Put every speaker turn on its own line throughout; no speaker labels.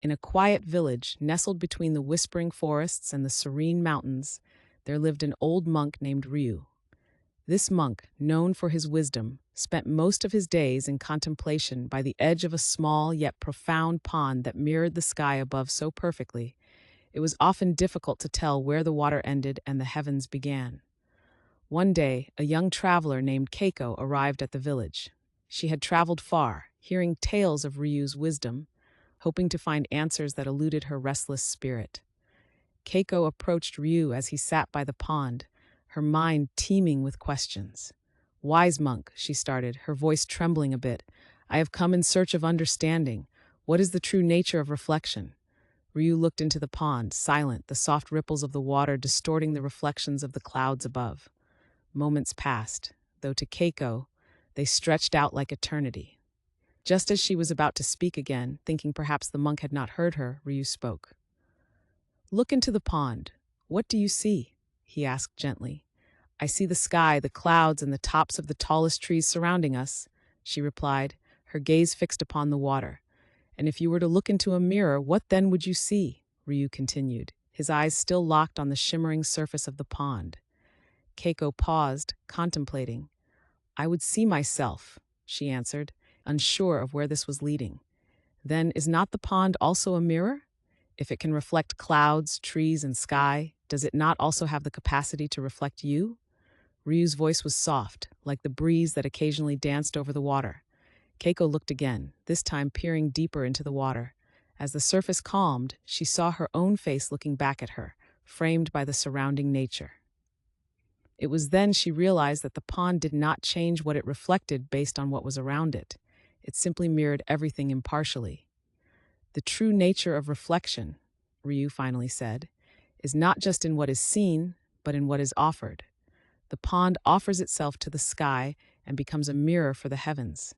In a quiet village nestled between the whispering forests and the serene mountains, there lived an old monk named Ryu. This monk, known for his wisdom, spent most of his days in contemplation by the edge of a small yet profound pond that mirrored the sky above so perfectly. It was often difficult to tell where the water ended and the heavens began. One day, a young traveler named Keiko arrived at the village. She had traveled far, hearing tales of Ryu's wisdom, hoping to find answers that eluded her restless spirit. Keiko approached Ryu as he sat by the pond, her mind teeming with questions. "Wise monk," she started, her voice trembling a bit, "I have come in search of understanding. What is the true nature of reflection?" Ryu looked into the pond, silent, the soft ripples of the water distorting the reflections of the clouds above. Moments passed, though to Keiko, they stretched out like eternity. Just as she was about to speak again, thinking perhaps the monk had not heard her, Ryu spoke. "Look into the pond. What do you see?" he asked gently. "I see the sky, the clouds, and the tops of the tallest trees surrounding us," she replied, her gaze fixed upon the water. "And if you were to look into a mirror, what then would you see?" Ryu continued, his eyes still locked on the shimmering surface of the pond. Keiko paused, contemplating. "I would see myself," she answered, unsure of where this was leading. "Then is not the pond also a mirror? If it can reflect clouds, trees, and sky, does it not also have the capacity to reflect you?" Ryu's voice was soft, like the breeze that occasionally danced over the water. Keiko looked again, this time peering deeper into the water. As the surface calmed, she saw her own face looking back at her, framed by the surrounding nature. It was then she realized that the pond did not change what it reflected based on what was around it. It simply mirrored everything impartially. "The true nature of reflection," Ryu finally said, "is not just in what is seen, but in what is offered. The pond offers itself to the sky and becomes a mirror for the heavens.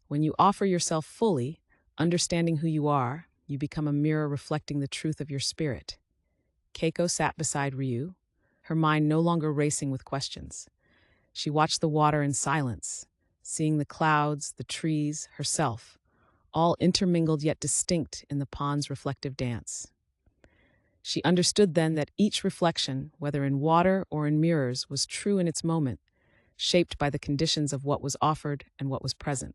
When you offer yourself fully, understanding who you are, you become a mirror reflecting the truth of your spirit." Keiko sat beside Ryu, her mind no longer racing with questions. She watched the water in silence, seeing the clouds, the trees, herself, all intermingled yet distinct in the pond's reflective dance. She understood then that each reflection, whether in water or in mirrors, was true in its moment, shaped by the conditions of what was offered and what was present.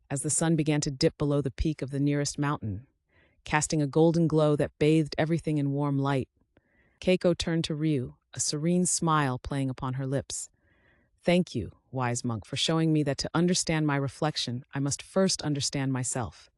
As the sun began to dip below the peak of the nearest mountain, casting a golden glow that bathed everything in warm light, Keiko turned to Ryu, a serene smile playing upon her lips. "Thank you, wise monk, for showing me that to understand my reflection, I must first understand myself."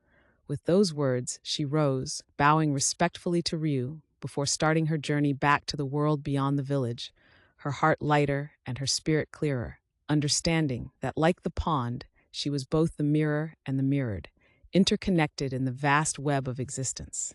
With those words, she rose, bowing respectfully to Ryu, before starting her journey back to the world beyond the village, her heart lighter and her spirit clearer, understanding that, like the pond, she was both the mirror and the mirrored, interconnected in the vast web of existence.